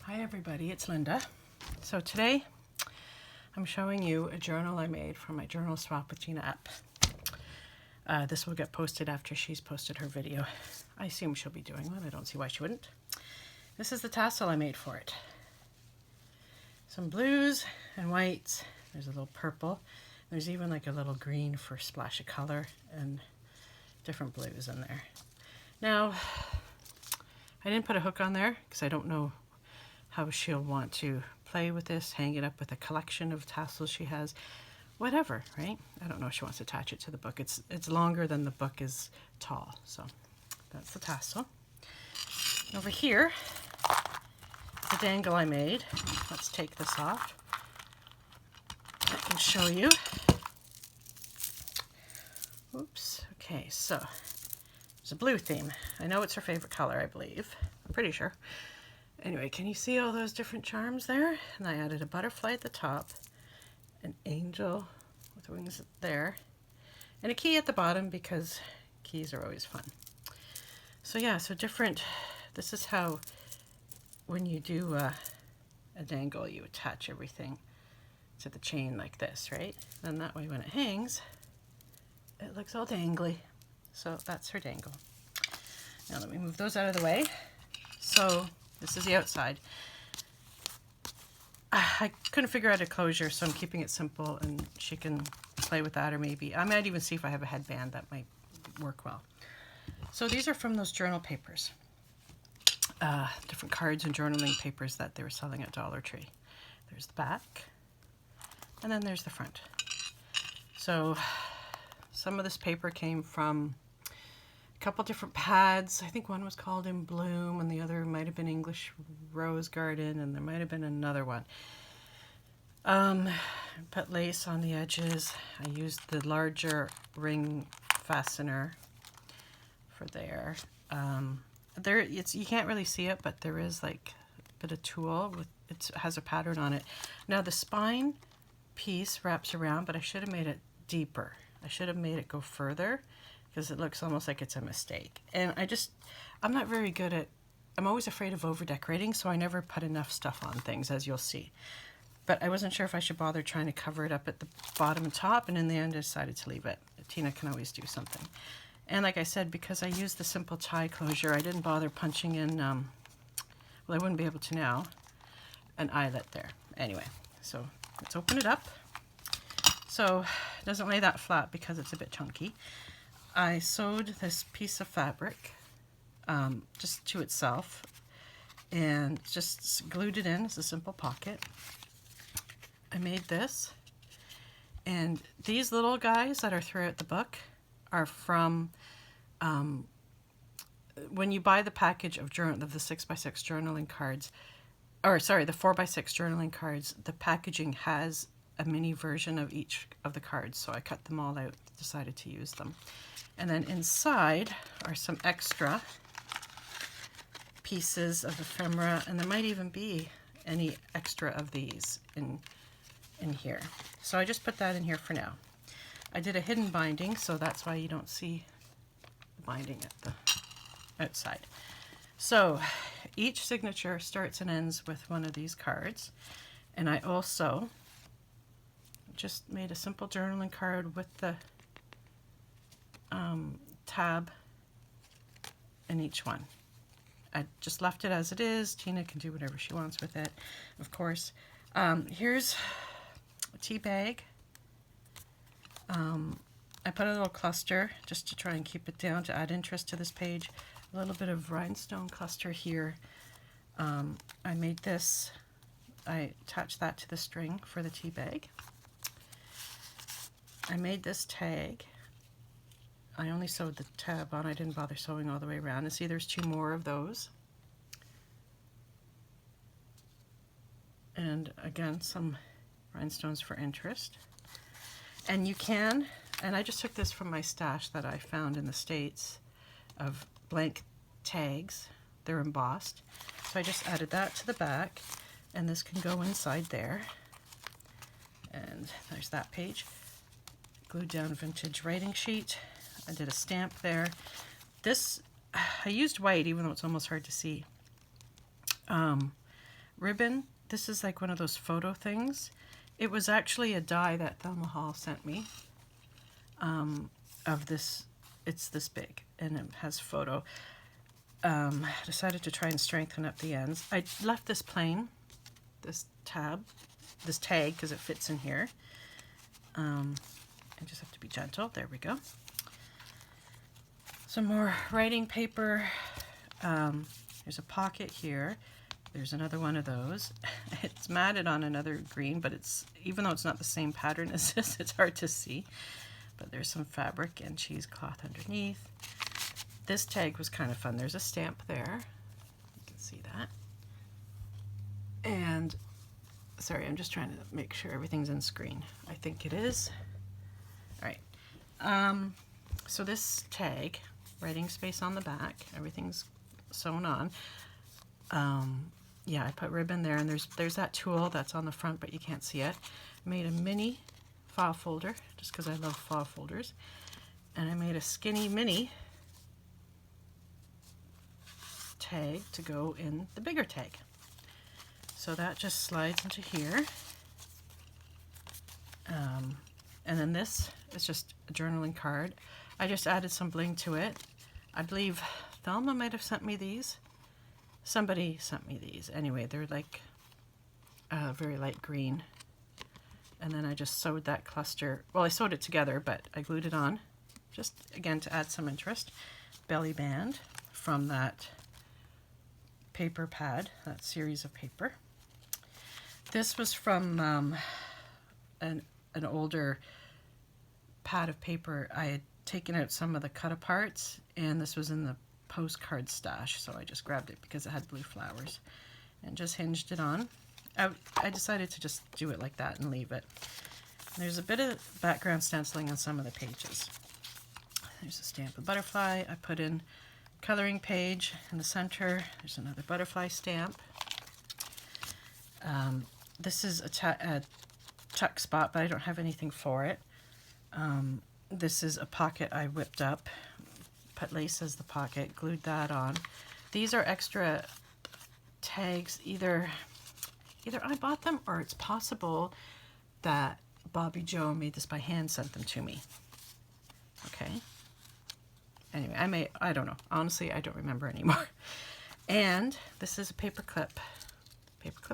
Hi everybody, it's Linda. So today I'm showing you a journal I made for my Journal Swap with Gina app. This will get posted after she's posted her video. I assume she'll be doing one. I don't see why she wouldn't. This is the tassel I made for it. Some blues and whites. There's a little purple. There's even like a little green for a splash of color and different blues in there. Now, I didn't put a hook on there because I don't know how she'll want to play with this, hang it up with a collection of tassels she has, whatever, right? I don't know if she wants to attach it to the book. It's longer than the book is tall, so that's the tassel. Over here, the dangle I made. Let's take this off. I can show you. Oops, okay, so there's a blue theme. I know it's her favorite color, I believe. I'm pretty sure. Anyway, can you see all those different charms there? And I added a butterfly at the top, an angel with wings there, and a key at the bottom because keys are always fun. So yeah, so different, this is how when you do a dangle, you attach everything to the chain like this, right? And that way when it hangs, it looks all dangly. So that's her dangle. Now let me move those out of the way. So this is the outside. I couldn't figure out a closure, so I'm keeping it simple and she can play with that, or maybe I might even see if I have a headband that might work well. So these are from those journal papers, different cards and journaling papers that they were selling at Dollar Tree. There's the back, and then there's the front. So some of this paper came from a couple different pads. I think one was called In Bloom and the other might have been English Rose Garden, and there might have been another one. Put lace on the edges. I used the larger ring fastener for there. You can't really see it, but there is like a bit of tulle with it has a pattern on it. Now the spine piece wraps around, but I should have made it deeper. I should have made it go further because it looks almost like it's a mistake. And I'm not very good at, I'm always afraid of over decorating, so I never put enough stuff on things, as you'll see. But I wasn't sure if I should bother trying to cover it up at the bottom and top, and in the end I decided to leave it. Tina can always do something. And like I said, because I used the simple tie closure, I didn't bother punching in, well, I wouldn't be able to now, an eyelet there. Anyway, so let's open it up. So it doesn't lay that flat because it's a bit chunky. I sewed this piece of fabric just to itself and just glued it in as a simple pocket. I made this, and these little guys that are throughout the book are from when you buy the package of the 6x6 journaling cards, or sorry, the 4x6 journaling cards, the packaging has a mini version of each of the cards, so I cut them all out, decided to use them. And then inside are some extra pieces of ephemera, and there might even be any extra of these in here. So I just put that in here for now. I did a hidden binding, so that's why you don't see the binding at the outside. So each signature starts and ends with one of these cards, and I also just made a simple journaling card with the tab in each one. I just left it as it is. Tina can do whatever she wants with it, of course. Here's a tea bag. I put a little cluster just to try and keep it down to add interest to this page. A little bit of rhinestone cluster here. I made this, I attached that to the string for the tea bag. I made this tag. I only sewed the tab on, I didn't bother sewing all the way around. And see, there's two more of those. And again, some rhinestones for interest. And you can, and I just took this from my stash that I found in the States of blank tags. They're embossed. So I just added that to the back, and this can go inside there. And there's that page. Glued down vintage writing sheet. I did a stamp there. This, I used white, even though it's almost hard to see. ribbon. This is like one of those photo things. It was actually a die that Thelma Hall sent me of this. It's this big and it has photo. I decided to try and strengthen up the ends. I left this plain, this tag, because it fits in here. I just have to be gentle. There we go. Some more writing paper. There's a pocket here. There's another one of those. It's matted on another green, but it's, even though it's not the same pattern as this, it's hard to see. But there's some fabric and cheesecloth underneath. This tag was kind of fun. There's a stamp there. You can see that. And, sorry, I'm just trying to make sure everything's in screen. I think it is. All right. So this tag, writing space on the back, everything's sewn on. Yeah, I put ribbon there, and there's that tool that's on the front, but you can't see it. I made a mini file folder, just because I love file folders. And I made a skinny mini tag to go in the bigger tag. So that just slides into here. And then this is just a journaling card. I just added some bling to it. I believe Thelma might have sent me these. Somebody sent me these. Anyway, they're like very light green. And then I just sewed that cluster. Well, I sewed it together, but I glued it on. Just, again, to add some interest. Belly band from that paper pad, that series of paper. This was from an older pad of paper. I had taken out some of the cut aparts, and this was in the postcard stash, so I just grabbed it because it had blue flowers and just hinged it on. I decided to just do it like that and leave it. There's a bit of background stenciling on some of the pages. There's a stamp of butterfly. I put in coloring page in the center. There's another butterfly stamp. This is a tuck spot, but I don't have anything for it. This is a pocket I whipped up, put lace as the pocket, glued that on. These are extra tags. Either I bought them, or it's possible that Bobby Joe made this by hand, sent them to me. Okay. Anyway, I don't know. Honestly, I don't remember anymore. And this is a paper clip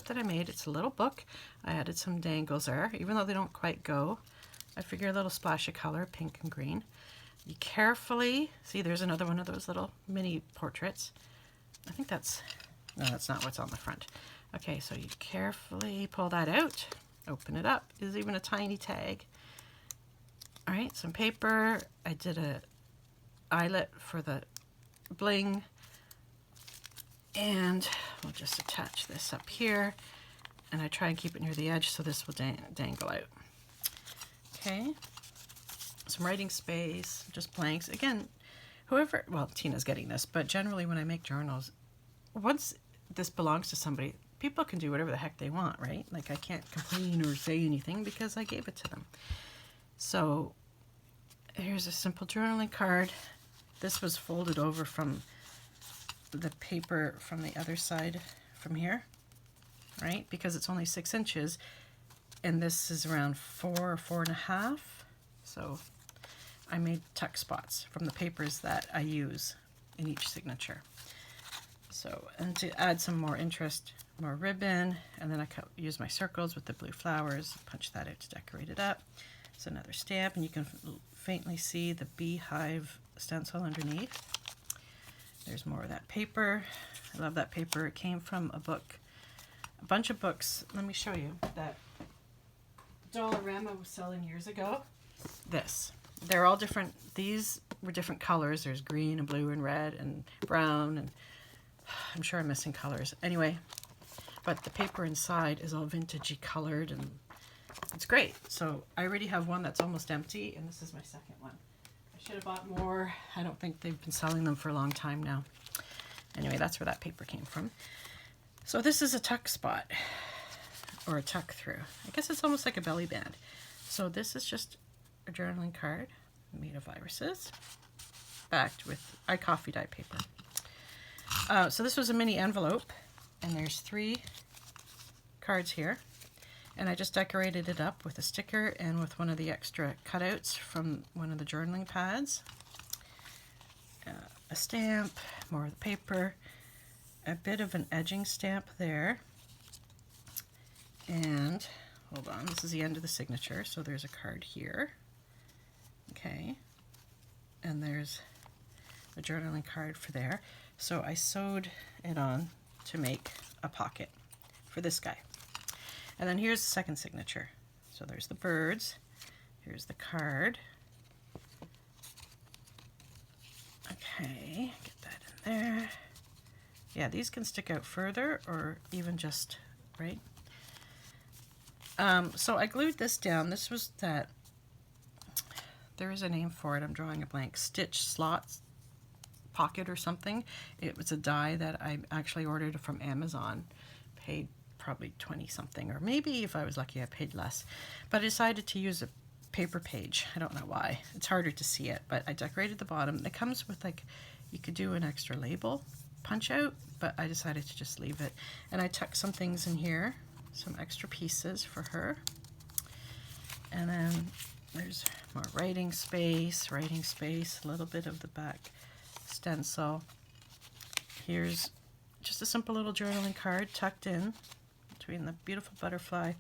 that I made. It's a little book. I added some dangles there, even though they don't quite go. I figure a little splash of color, pink and green. You carefully, see there's another one of those little mini portraits. I think that's not what's on the front. Okay, so you carefully pull that out, open it up. There's even a tiny tag. All right, some paper. I did a eyelet for the bling. And we'll just attach this up here. And I try and keep it near the edge so this will dangle out. Okay. Some writing space, just blanks. Again, whoever, well, Tina's getting this, but generally when I make journals, once this belongs to somebody, people can do whatever the heck they want, right? Like I can't complain or say anything because I gave it to them. So here's a simple journaling card. This was folded over from the paper from the other side from here, right? Because it's only 6 inches and this is around 4 or 4.5. So I made tuck spots from the papers that I use in each signature. So, and to add some more interest, more ribbon, and then I use my circles with the blue flowers, punch that out to decorate it up. It's another stamp, and you can faintly see the beehive stencil underneath. There's more of that paper. I love that paper. It came from a book, a bunch of books. Let me show you that Dollarama was selling years ago. This. They're all different. These were different colors. There's green and blue and red and brown, and I'm sure I'm missing colors. Anyway, but the paper inside is all vintagey colored, and it's great. So I already have one that's almost empty, and this is my second one. I should have bought more. I don't think they've been selling them for a long time now. Anyway, that's where that paper came from. So this is a tuck spot, or a tuck through. I guess it's almost like a belly band. So this is just a journaling card made of irises, backed with iCoffee dye paper. So this was a mini envelope, and there's 3 cards here, and I just decorated it up with a sticker and with one of the extra cutouts from one of the journaling pads. A stamp, more of the paper, a bit of an edging stamp there, and hold on, this is the end of the signature, so there's a card here. Okay, and there's a journaling card for there. So I sewed it on to make a pocket for this guy. And then here's the second signature. So there's the birds, here's the card. Okay, get that in there. Yeah, these can stick out further or even just, right? So I glued this down. This was that, there is a name for it, I'm drawing a blank, stitch slots pocket or something. It was a die that I actually ordered from Amazon. Paid probably 20 something, or maybe if I was lucky I paid less. But I decided to use a paper page. I don't know why. It's harder to see it, but I decorated the bottom. It comes with, like, you could do an extra label punch out, but I decided to just leave it. And I tucked some things in here, some extra pieces for her. And then there's more writing space, a little bit of the back stencil. Here's just a simple little journaling card tucked in between the beautiful butterfly,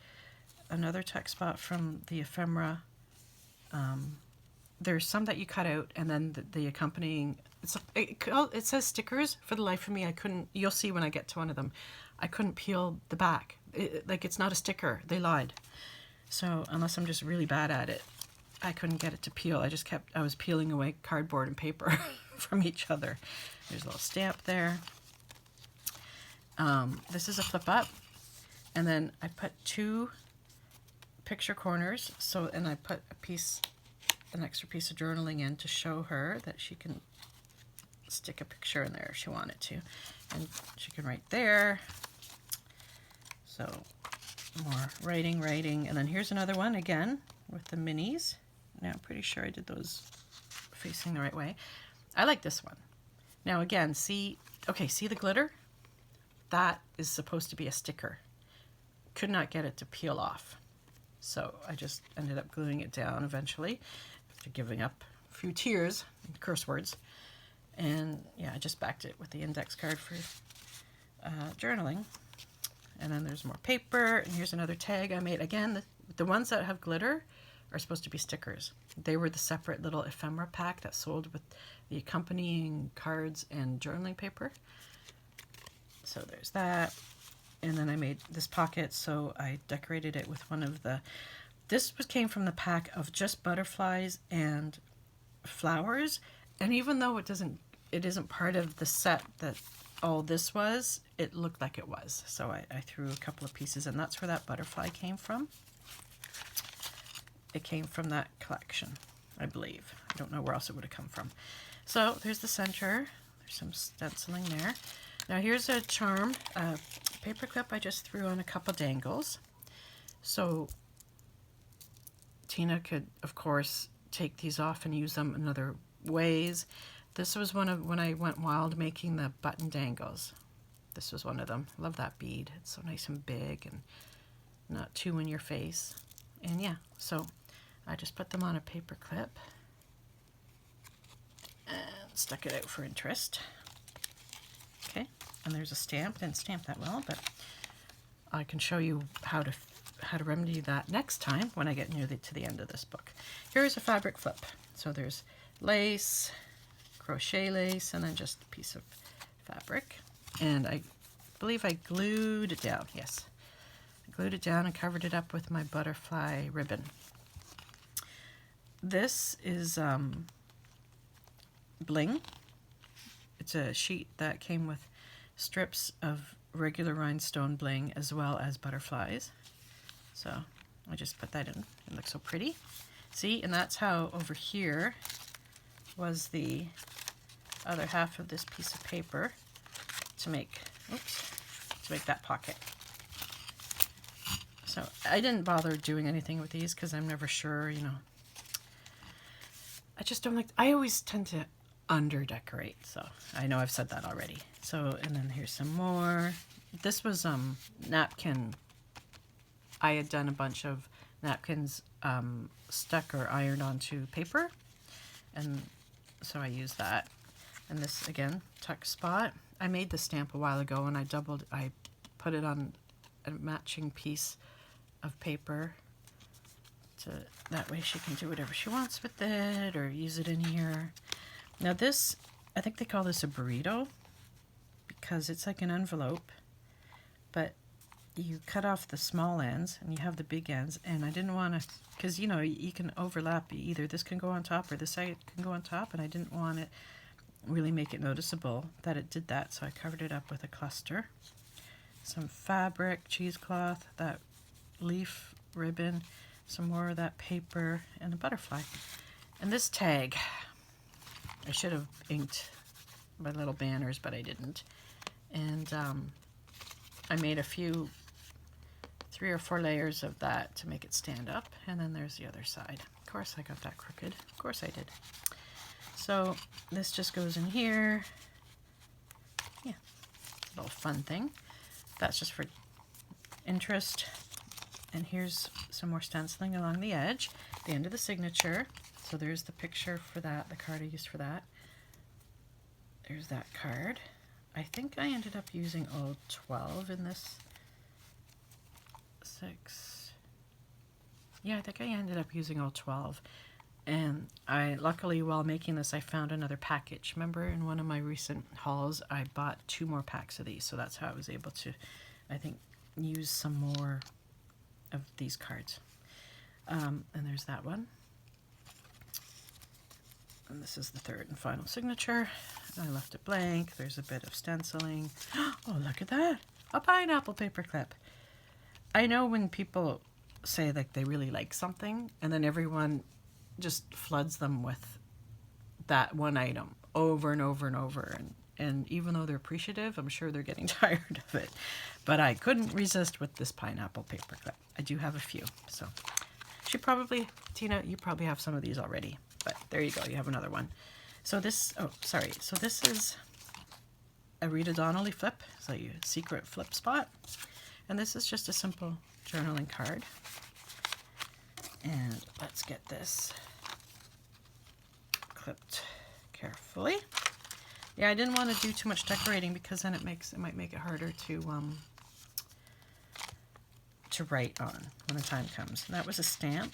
another tuck spot from the ephemera. There's some that you cut out, and then the accompanying, it says stickers. For the life of me, I couldn't, you'll see when I get to one of them, I couldn't peel the back. Like, it's not a sticker. They lied. So unless I'm just really bad at it, I couldn't get it to peel. I was peeling away cardboard and paper from each other. There's a little stamp there. This is a flip up, and then I put 2 picture corners. So, and I put an extra piece of journaling in to show her that she can stick a picture in there if she wanted to, and she can write there. So more writing, and then here's another one again with the minis. Now I'm pretty sure I did those facing the right way. I like this one. Now again, see the glitter? That is supposed to be a sticker. Could not get it to peel off. So I just ended up gluing it down eventually, after giving up a few tears and curse words. And yeah, I just backed it with the index card for journaling. And then there's more paper, and here's another tag I made. Again, the ones that have glitter are supposed to be stickers. They were the separate little ephemera pack that sold with the accompanying cards and journaling paper. So there's that. And then I made this pocket, so I decorated it with one of the, came from the pack of just butterflies and flowers. And even though it isn't part of the set that all this was, it looked like it was. So I threw a couple of pieces, and that's where that butterfly came from. It came from that collection, I believe. I don't know where else it would have come from. So there's the center. There's some stenciling there. Now here's a charm, paper clip I just threw on a couple dangles. So Tina could, of course, take these off and use them in other ways. This was one of when I went wild making the button dangles. This was one of them. Love that bead. It's so nice and big and not too in your face. And yeah, so I just put them on a paper clip and stuck it out for interest. Okay, and there's a stamp. Didn't stamp that well, but I can show you how to remedy that next time when I get to the end of this book. Here's a fabric flip. So there's lace, crochet lace, and then just a piece of fabric. And I believe I glued it down. Yes, I glued it down and covered it up with my butterfly ribbon. This is bling. It's a sheet that came with strips of regular rhinestone bling as well as butterflies. So I just put that in. It looks so pretty. See, and that's how over here was the other half of this piece of paper to make that pocket. So I didn't bother doing anything with these because I'm never sure, you know. I just don't like, I always tend to under decorate, so I know I've said that already. So, and then here's some more. This was napkin I had done a bunch of napkins stuck or ironed onto paper, and so I used that. And this, again, tuck spot. I made the stamp a while ago, and I put it on a matching piece of paper, that way she can do whatever she wants with it or use it in here. Now this, I think they call this a burrito because it's like an envelope, but you cut off the small ends and you have the big ends, and I didn't want to, because you know you can overlap, either this can go on top or this side can go on top, and I didn't want it really make it noticeable that it did that, so I covered it up with a cluster, some fabric, cheesecloth, that leaf ribbon, some more of that paper, and a butterfly. And this tag, I should have inked my little banners, but I didn't. And I made a few, 3 or 4 layers of that to make it stand up. And then there's the other side. Of course I got that crooked. Of course I did. So this just goes in here. Yeah, a little fun thing. That's just for interest. And here's some more stenciling along the edge, the end of the signature. So there's the picture for that, the card I used for that. There's that card. I think I ended up using all 12 in this 6. Yeah, I think I ended up using all 12. And I, luckily, while making this, I found another package. Remember, in one of my recent hauls, I bought 2 more packs of these. So that's how I was able to, I think, use some more of these cards. And there's that one. And this is the 3rd and final signature. I left it blank. There's a bit of stenciling. Oh, look at that. A pineapple paper clip. I know when people say like they really like something, and then everyone just floods them with that one item over and over and over. And even though they're appreciative, I'm sure they're getting tired of it. But I couldn't resist with this pineapple paper clip. I do have a few. So she probably, Tina, you probably have some of these already. But there you go. You have another one. So this, oh, sorry. So this is a Rita Donnelly flip. So you secret flip spot. And this is just a simple journaling card. And let's get this clipped carefully. Yeah, I didn't want to do too much decorating because then it might make it harder to write on when the time comes. And that was a stamp.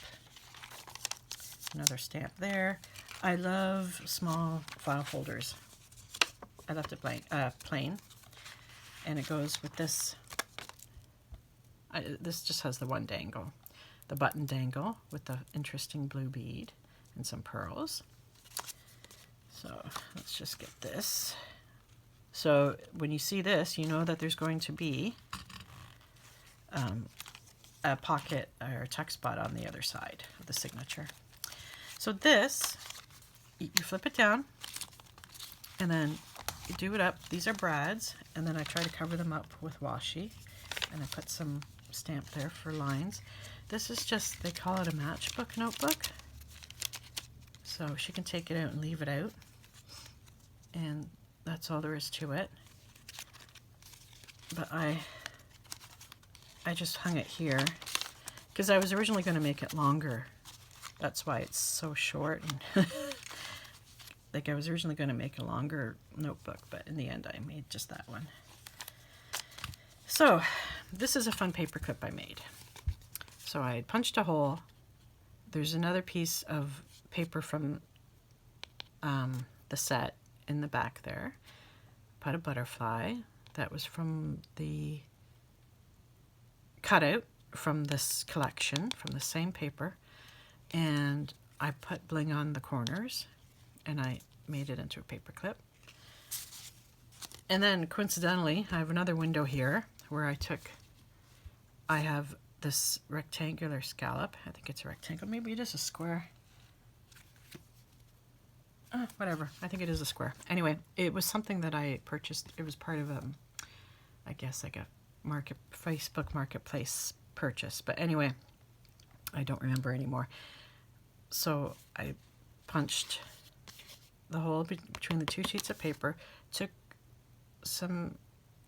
Another stamp there. I love small file folders. I left it blank, plain, and it goes with this. This just has the one dangle, the button dangle with the interesting blue bead and some pearls. So let's just get this. So when you see this, you know that there's going to be a pocket or a tuck spot on the other side of the signature. So this, you flip it down and then you do it up. These are brads, and then I try to cover them up with washi, and I put some stamp there for lines. This is just, they call it a matchbook notebook. So she can take it out and leave it out. And that's all there is to it. But I just hung it here because I was originally going to make it longer. That's why it's so short. And like I was originally going to make a longer notebook, but in the end I made just that one. So this is a fun paper clip I made. So I punched a hole. There's another piece of paper from the set in the back there. Put a butterfly that was from the cutout from this collection, from the same paper, and I put bling on the corners and I made it into a paper clip. And then coincidentally I have another window here where I have this rectangular scallop. I think it's a rectangle, maybe it is a square. Whatever, I think it is a square. Anyway, it was something that I purchased. It was part of I guess like a Facebook Marketplace purchase. But anyway, I don't remember anymore. So I punched the hole between the 2 sheets of paper, took some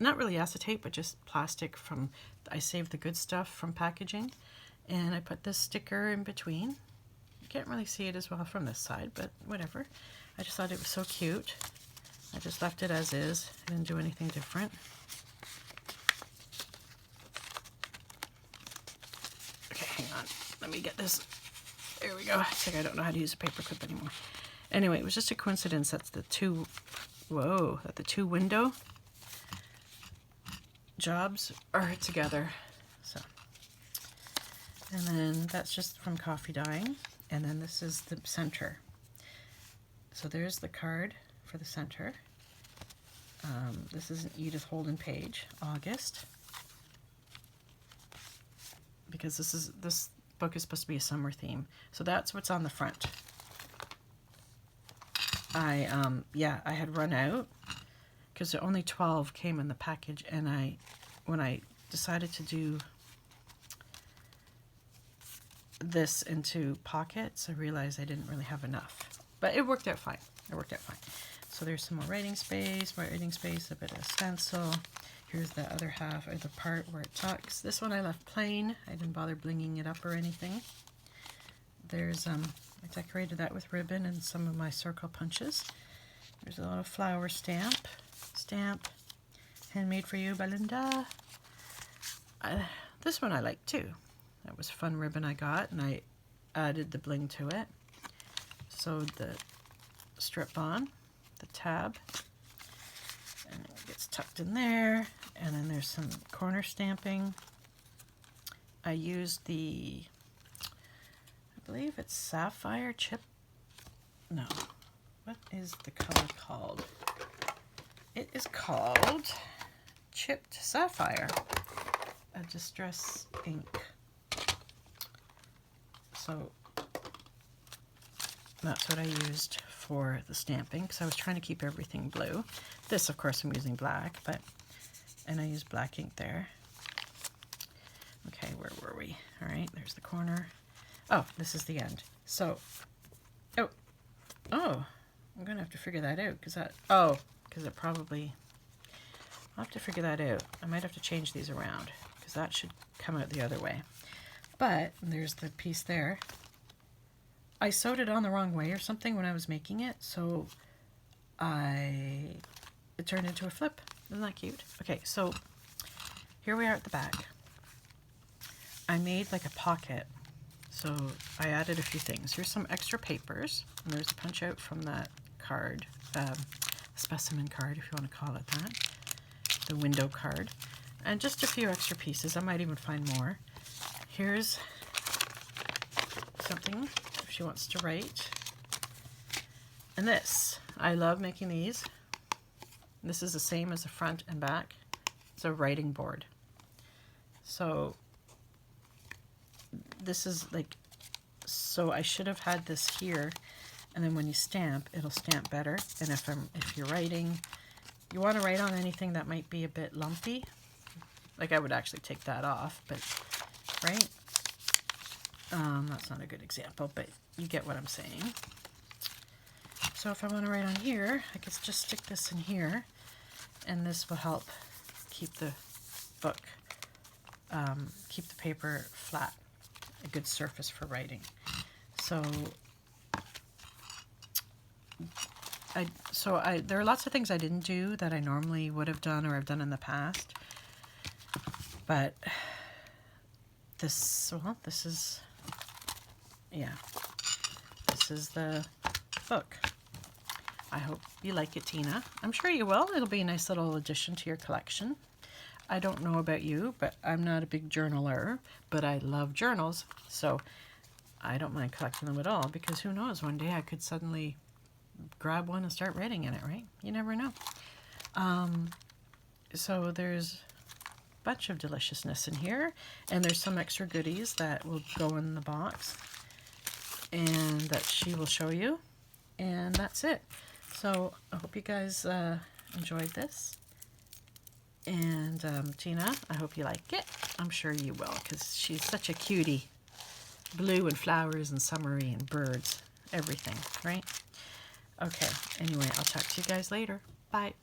not really acetate, but just plastic from, I saved the good stuff from packaging. And I put this sticker in between. You can't really see it as well from this side, but whatever. I just thought it was so cute. I just left it as is. I didn't do anything different. Okay, hang on. Let me get this. There we go. It's like I don't know how to use a paper clip anymore. Anyway, it was just a coincidence that the two window jobs are together. So, and then that's just from coffee dyeing. And then this is the center. So there's the card for the center. This is an Edith Holden page, August. Because this book is supposed to be a summer theme. So that's what's on the front. I had run out because only 12 came in the package, and when I decided to do this into pockets, I realized I didn't really have enough. But it worked out fine. So there's some more writing space, a bit of stencil. Here's the other half, or the part where it tucks. This one I left plain. I didn't bother blinging it up or anything. There's, I decorated that with ribbon and some of my circle punches. There's a little flower stamp, handmade for you by Linda. This one I like too. That was fun ribbon I got, and I added the bling to it. Sewed the strip on, the tab, and it gets tucked in there. And then there's some corner stamping. I used the, I believe it's sapphire chip. No, what is the color called? It is called Chipped Sapphire, a distress ink. So that's what I used for the stamping, because I was trying to keep everything blue. This, of course, I'm using black, and I used black ink there. Okay, where were we? All right, there's the corner. Oh, this is the end. So, oh, I'm gonna have to figure that out, because it probably, I'll have to figure that out. I might have to change these around, because that should come out the other way. But there's the piece there. I sewed it on the wrong way or something when I was making it, so it turned into a flip. Isn't that cute? Okay, so here we are at the back. I made like a pocket, so I added a few things. Here's some extra papers, and there's a punch out from that card, specimen card, if you want to call it that, the window card, and just a few extra pieces. I might even find more. Here's something if she wants to write. And this, I love making these. This is the same as the front and back. It's a writing board. So this is like, so I should have had this here, and then when you stamp, it'll stamp better. And if you're writing, you want to write on anything that might be a bit lumpy. Like I would actually take that off, but right? That's not a good example, but you get what I'm saying. So if I want to write on here, I could just stick this in here, and this will help keep the book, keep the paper flat, a good surface for writing. So there are lots of things I didn't do that I normally would have done or I've done in the past, but this is the book. I hope you like it, Tina. I'm sure you will. It'll be a nice little addition to your collection. I don't know about you, but I'm not a big journaler, but I love journals, so I don't mind collecting them at all, because who knows, one day I could suddenly grab one and start writing in it, right? You never know. So there's a bunch of deliciousness in here, and there's some extra goodies that will go in the box and that she will show you, and that's it. So I hope you guys enjoyed this, and Tina, I hope you like it. I'm sure you will, because she's such a cutie. Blue and flowers and summery and birds, everything, right? Okay, anyway, I'll talk to you guys later. Bye.